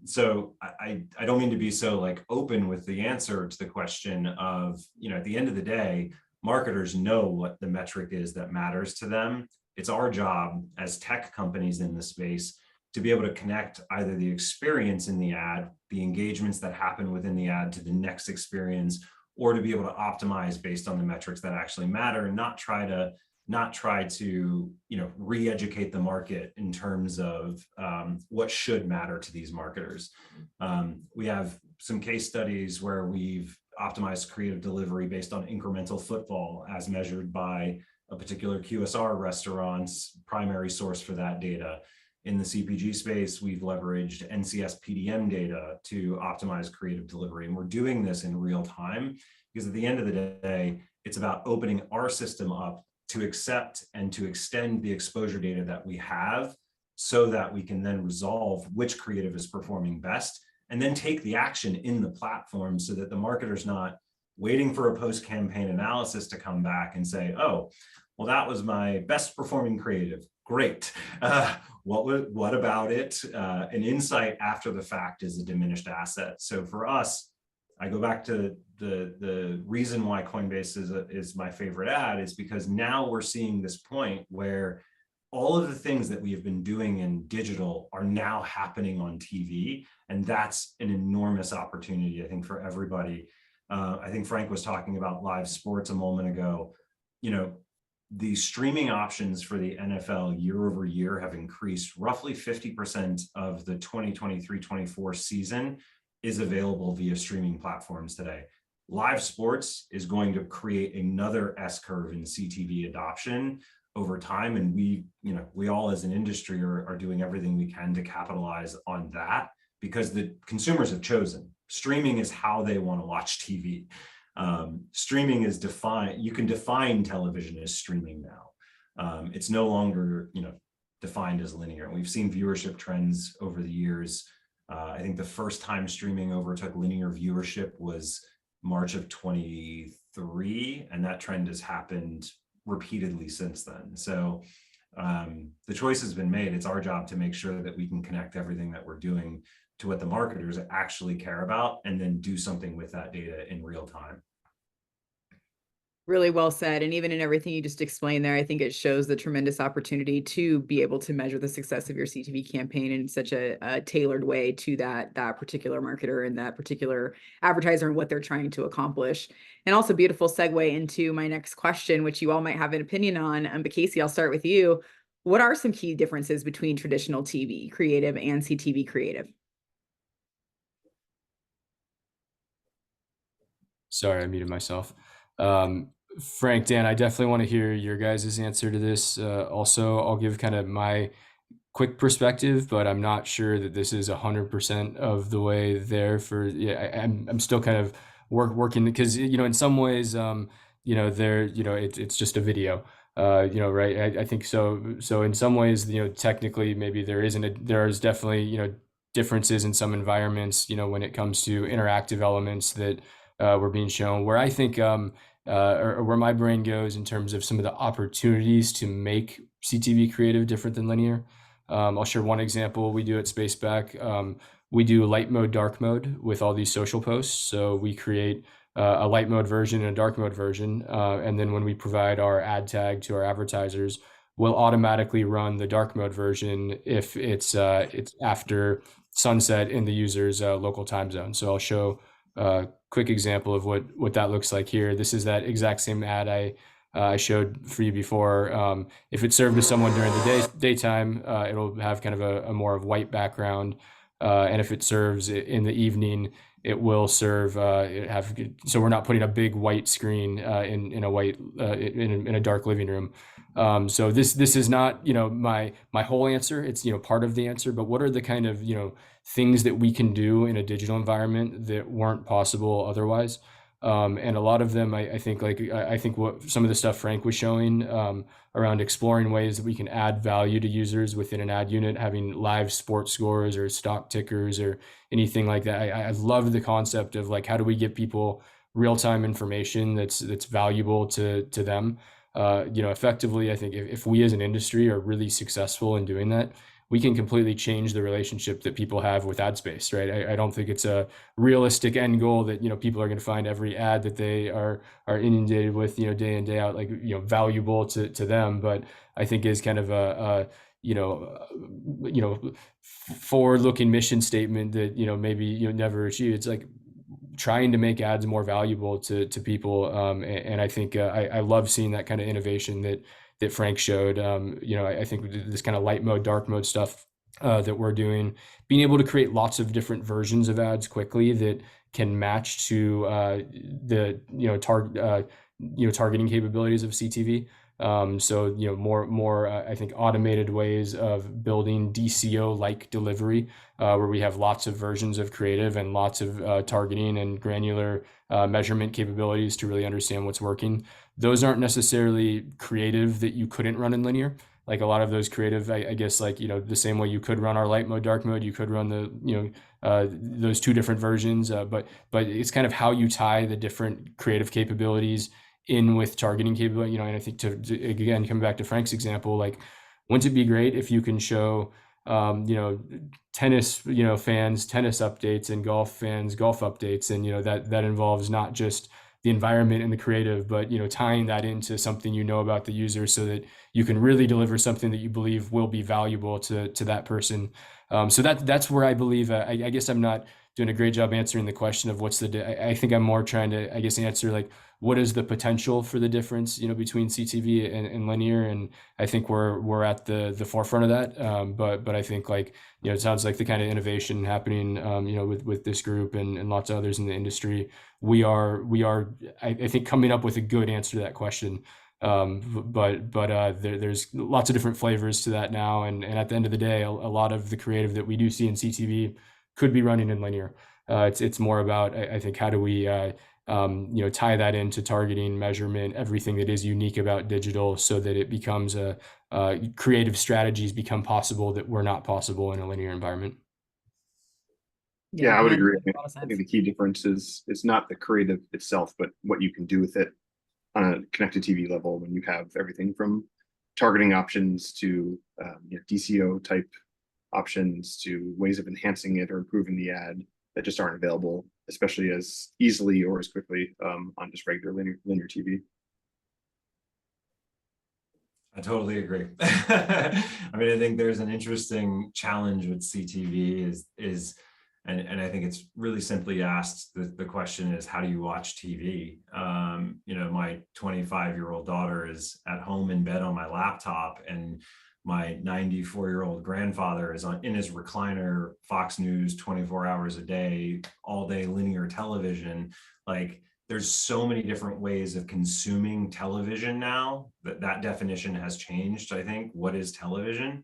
So I don't mean to be so like open with the answer to the question of, at the end of the day, marketers know what the metric is that matters to them. It's our job as tech companies in the space to be able to connect either the experience in the ad, the engagements that happen within the ad, to the next experience, or to be able to optimize based on the metrics that actually matter, and not try to re-educate the market in terms of what should matter to these marketers. We have some case studies where we've optimized creative delivery based on incremental footfall as measured by a particular QSR restaurant's primary source for that data. In the CPG space, we've leveraged NCS PDM data to optimize creative delivery. And we're doing this in real time because at the end of the day, it's about opening our system up to accept and to extend the exposure data that we have so that we can then resolve which creative is performing best and then take the action in the platform so that the marketer's not waiting for a post-campaign analysis to come back and say, oh, well, that was my best performing creative. Great. What about it? An insight after the fact is a diminished asset. So for us, I go back to the reason why Coinbase is my favorite ad is because now we're seeing this point where all of the things that we have been doing in digital are now happening on TV. And that's an enormous opportunity, I think, for everybody. I think Frank was talking about live sports a moment ago. The streaming options for the NFL year over year have increased. Roughly 50% of the 2023-24 season is available via streaming platforms today. Live sports is going to create another S curve in CTV adoption over time. And we all as an industry are doing everything we can to capitalize on that because the consumers have chosen. Streaming is how they want to watch TV. Streaming is defined, you can define television as streaming now. It's no longer, defined as linear. We've seen viewership trends over the years. I think the first time streaming overtook linear viewership was March of 23, and that trend has happened repeatedly since then. So the choice has been made. It's our job to make sure that we can connect everything that we're doing to what the marketers actually care about and then do something with that data in real time. Really well said. And even in everything you just explained there, I think it shows the tremendous opportunity to be able to measure the success of your CTV campaign in such a tailored way to that particular marketer and that particular advertiser and what they're trying to accomplish. And also beautiful segue into my next question, which you all might have an opinion on. But Casey, I'll start with you. What are some key differences between traditional TV creative and CTV creative? Sorry, I muted myself. Frank, Dan, I definitely want to hear your guys' answer to this. Also, I'll give kind of my quick perspective, but I'm not sure that this is 100% of the way there I'm still kind of working because, in some ways, it's just a video, right. I think so. So in some ways, technically maybe there is definitely, differences in some environments, when it comes to interactive elements that were being shown, where I think, or where my brain goes in terms of some of the opportunities to make CTV creative different than linear. I'll share one example we do at Spaceback. We do light mode, dark mode with all these social posts. So we create a light mode version and a dark mode version. And then when we provide our ad tag to our advertisers, we'll automatically run the dark mode version if it's after sunset in the user's local time zone. So I'll show a quick example of what that looks like here. This is that exact same ad I showed for you before. If it's served to someone during the daytime, it'll have kind of a more of white background. And if it serves in the evening, it will serve so we're not putting a big white screen in a dark living room. So this is not my whole answer. It's part of the answer, but what are the kind of things that we can do in a digital environment that weren't possible otherwise? And a lot of them, I think what some of the stuff Frank was showing around exploring ways that we can add value to users within an ad unit, having live sports scores or stock tickers or anything like that. I love the concept of how do we get people real-time information that's valuable to them. Effectively, I think if we as an industry are really successful in doing that, we can completely change the relationship that people have with ad space, right? I don't think it's a realistic end goal that, people are going to find every ad that they are inundated with, day in, day out, like, valuable to them. But I think is kind of a forward-looking mission statement that, maybe never achieve. It's like trying to make ads more valuable to people. And I think I love seeing that kind of innovation that Frank showed. I think this kind of light mode, dark mode stuff that we're doing, being able to create lots of different versions of ads quickly that can match to the targeting capabilities of CTV. So more I think automated ways of building DCO like delivery, where we have lots of versions of creative and lots of targeting and granular measurement capabilities to really understand what's working. Those aren't necessarily creative that you couldn't run in linear. Like a lot of those creative, I guess, like, the same way you could run our light mode, dark mode, you could run those two different versions. But it's kind of how you tie the different creative capabilities in with targeting capability, and I think to again, come back to Frank's example, like, wouldn't it be great if you can show, tennis, fans, tennis updates, and golf fans, golf updates, and, that involves not just the environment and the creative, but, tying that into something, about the user so that you can really deliver something that you believe will be valuable to that person. So that's where I believe, I guess I'm not doing a great job answering the question of what's I think I'm more trying to, I guess, answer like, what is the potential for the difference, between CTV and linear? And I think we're at the forefront of that. But I think, like, it sounds like the kind of innovation happening, with this group and lots of others in the industry, we are I think coming up with a good answer to that question. But there's lots of different flavors to that now. And at the end of the day, a lot of the creative that we do see in CTV could be running in linear. It's more about, I think, how do we tie that into targeting, measurement, everything that is unique about digital, so that it becomes creative strategies become possible that were not possible in a linear environment. Yeah, I would that agree. makes a lot of I sense. think the key difference is it's not the creative itself, but what you can do with it on a connected TV level, when you have everything from targeting options to DCO type options to ways of enhancing it or improving the ad that just aren't available, especially as easily or as quickly on just regular linear TV. I totally agree. I mean, I think there's an interesting challenge with CTV and I think it's really simply asked. The question is, how do you watch TV? My 25-year-old daughter is at home in bed on my laptop, and my 94-year-old grandfather is in his recliner, Fox News 24 hours a day, all day linear television. Like, there's so many different ways of consuming television now that definition has changed. I think, what is television?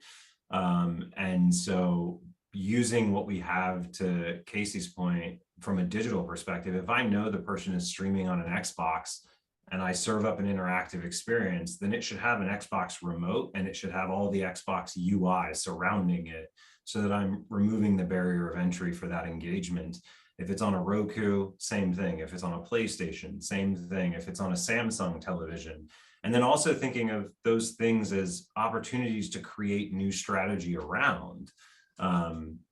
And so using what we have, to Casey's point, from a digital perspective, if I know the person is streaming on an Xbox and I serve up an interactive experience, then it should have an Xbox remote and it should have all the Xbox UI surrounding it, so that I'm removing the barrier of entry for that engagement. If it's on a Roku, same thing. If it's on a PlayStation, same thing. If it's on a Samsung television. And then also thinking of those things as opportunities to create new strategy around.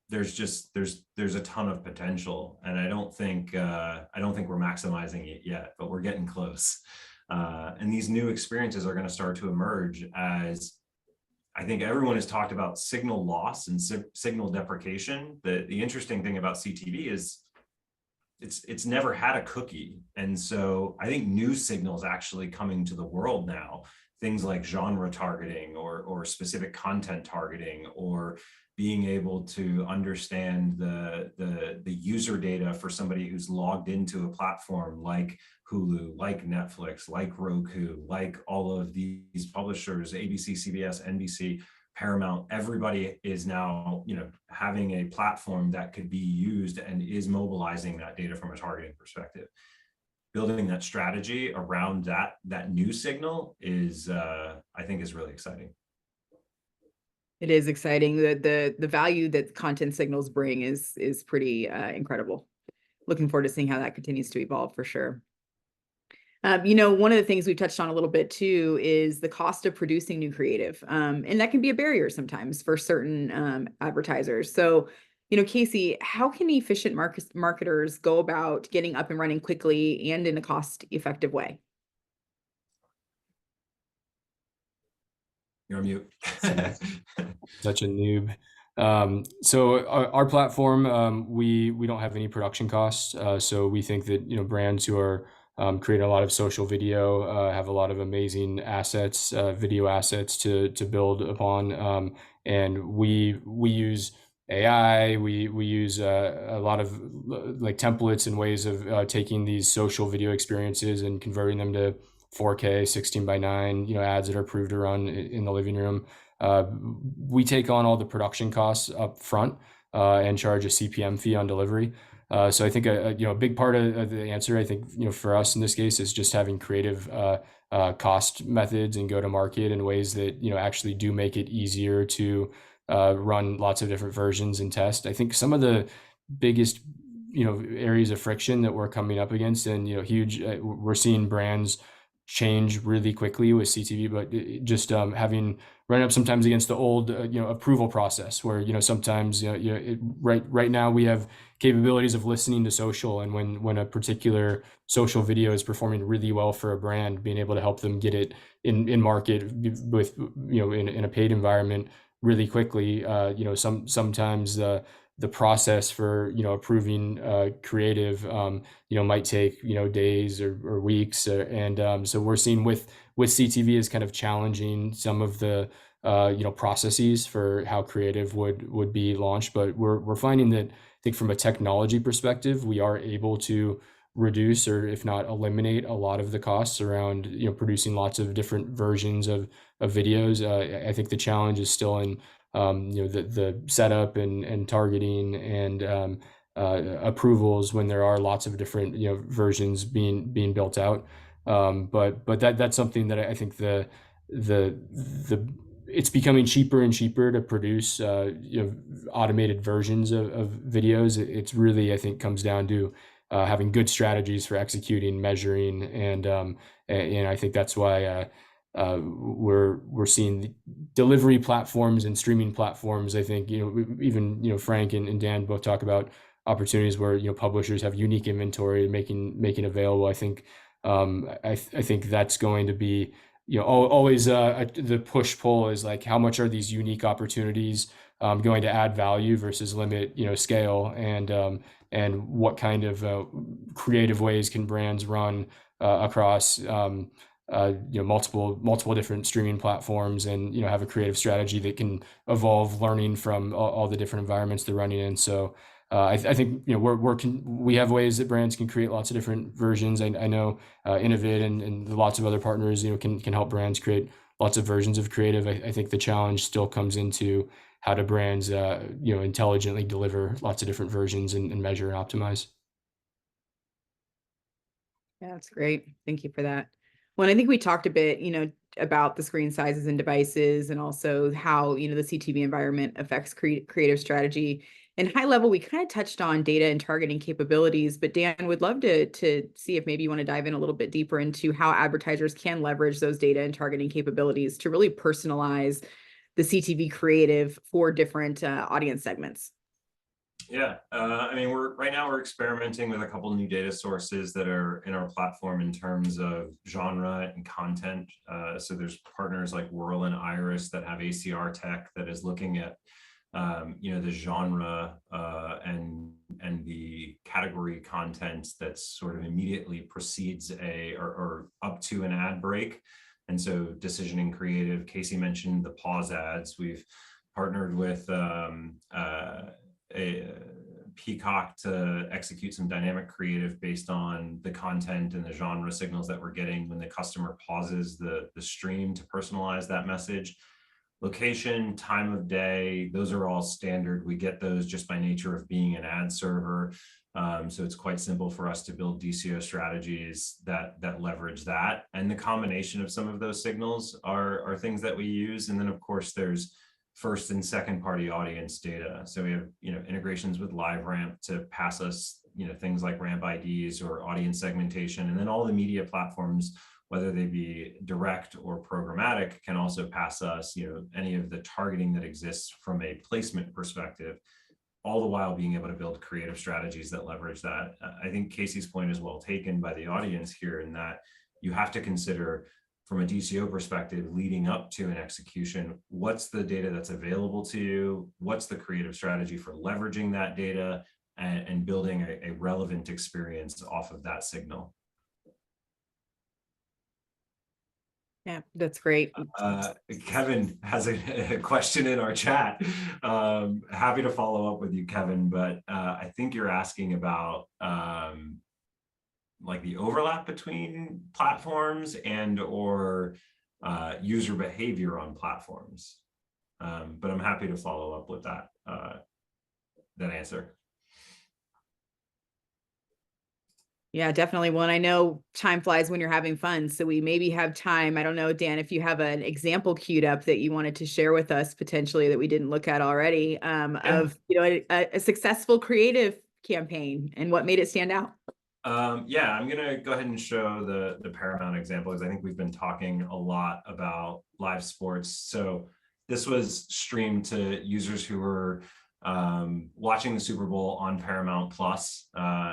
There's a ton of potential, and I don't think we're maximizing it yet, but we're getting close. And these new experiences are going to start to emerge, as I think everyone has talked about signal loss and signal deprecation. The interesting thing about CTV is it's never had a cookie, and so I think new signals actually coming to the world now. Things like genre targeting or specific content targeting, or being able to understand the user data for somebody who's logged into a platform like Hulu, like Netflix, like Roku, like all of these publishers, ABC, CBS, NBC, Paramount. Everybody is now, having a platform that could be used and is mobilizing that data from a targeting perspective. Building that strategy around that new signal is, I think, is really exciting. It is exciting. The value that content signals bring is pretty incredible. Looking forward to seeing how that continues to evolve, for sure. One of the things we've touched on a little bit too is the cost of producing new creative. And that can be a barrier sometimes for certain advertisers. So, Casey, how can efficient marketers go about getting up and running quickly and in a cost-effective way? You're on mute. Such a noob. So our platform, we don't have any production costs. So we think that brands who are creating a lot of social video have a lot of amazing assets, video assets to build upon. And we use AI. We use a lot of like templates and ways of taking these social video experiences and converting them to 4K 16:9 ads that are approved to run in the living room. We take on all the production costs up front and charge a CPM fee on delivery. So I think a big part of the answer, I think for us in this case, is just having creative cost methods and go to market in ways that actually do make it easier to run lots of different versions and test. I think some of the biggest areas of friction that we're coming up against, and huge, we're seeing brands change really quickly with CTV, but just having run up sometimes against the old approval process where sometimes right now we have capabilities of listening to social, and when a particular social video is performing really well for a brand, being able to help them get it in market with in a paid environment really quickly. Sometimes the process for approving creative might take days or weeks, and so we're seeing with CTV is kind of challenging some of the processes for how creative would be launched, but we're finding that I think from a technology perspective we are able to reduce, or if not eliminate, a lot of the costs around producing lots of different versions of videos. I think the challenge is still in the setup and targeting and approvals when there are lots of different versions being built out. But that's something that I think the it's becoming cheaper and cheaper to produce automated versions of videos. It's really, I think, comes down to having good strategies for executing, measuring, and I think that's why we're seeing delivery platforms and streaming platforms. I think even Frank and Dan both talk about opportunities where publishers have unique inventory making available. I think I think that's going to be always the push pull is like, how much are these unique opportunities going to add value versus limit scale, and what kind of creative ways can brands run across multiple different streaming platforms, and have a creative strategy that can evolve, learning from all the different environments they're running in. So I think we have ways that brands can create lots of different versions. I know Innovate and lots of other partners can help brands create lots of versions of creative. I think the challenge still comes into how do brands intelligently deliver lots of different versions and measure and optimize. Yeah, that's great. Thank you for that. Well, I think we talked a bit, about the screen sizes and devices, and also how, the CTV environment affects creative strategy. And high level, we kind of touched on data and targeting capabilities, but Dan, would love to see if maybe you want to dive in a little bit deeper into how advertisers can leverage those data and targeting capabilities to really personalize the CTV creative for different audience segments. Yeah, I mean, right now we're experimenting with a couple new data sources that are in our platform in terms of genre and content. So there's partners like Whirl and Iris that have ACR tech that is looking at the genre and the category content that sort of immediately precedes or up to an ad break. And so decisioning creative. Casey mentioned the pause ads. We've partnered with a Peacock to execute some dynamic creative based on the content and the genre signals that we're getting when the customer pauses the stream to personalize that message. Location, time of day, those are all standard. We get those just by nature of being an ad server. So it's quite simple for us to build DCO strategies that leverage that. And the combination of some of those signals are things that we use. And then of course there's first and second party audience data. So we have integrations with LiveRamp to pass us things like ramp IDs or audience segmentation, and then all the media platforms, whether they be direct or programmatic, can also pass us, any of the targeting that exists from a placement perspective, all the while being able to build creative strategies that leverage that. I think Casey's point is well taken by the audience here, in that you have to consider, from a DCO perspective, leading up to an execution, what's the data that's available to you? What's the creative strategy for leveraging that data and building a relevant experience off of that signal? Yeah, that's great. Kevin has a question in our chat. Happy to follow up with you, Kevin, but I think you're asking about like the overlap between platforms and or user behavior on platforms. But I'm happy to follow up with that answer. Yeah, definitely. Well, I know time flies when you're having fun, so we maybe have time. I don't know, Dan, if you have an example queued up that you wanted to share with us potentially that we didn't look at already, of a successful creative campaign and what made it stand out. Yeah, I'm gonna go ahead and show the Paramount example, because I think we've been talking a lot about live sports. So this was streamed to users who were watching the Super Bowl on Paramount Plus.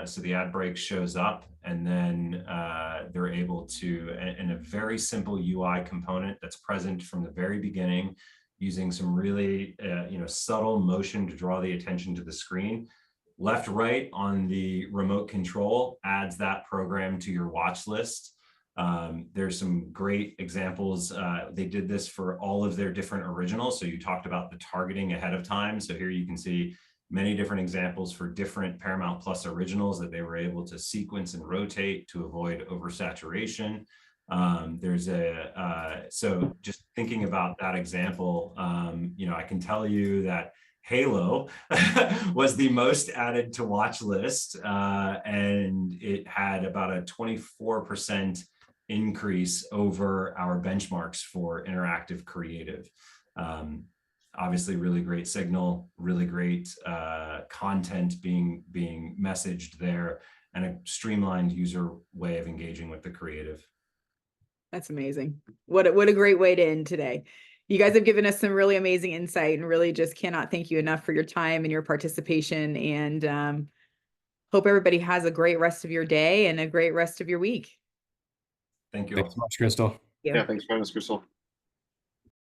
So the ad break shows up, and then they're able to, in a very simple UI component that's present from the very beginning, using some really subtle motion to draw the attention to the screen. Left, right on the remote control adds that program to your watch list. There's some great examples. They did this for all of their different originals. So you talked about the targeting ahead of time. So here you can see many different examples for different Paramount Plus originals that they were able to sequence and rotate to avoid oversaturation. So just thinking about that example, I can tell you that Halo was the most added to watch list, and it had about a 24% increase over our benchmarks for interactive creative. Obviously, really great signal, really great content being messaged there, and a streamlined user way of engaging with the creative. That's amazing. What a great way to end today. You guys have given us some really amazing insight, and really just cannot thank you enough for your time and your participation, and hope everybody has a great rest of your day and a great rest of your week. Thank you. Thanks so much, Crystal. Yeah, thanks for having us, Crystal.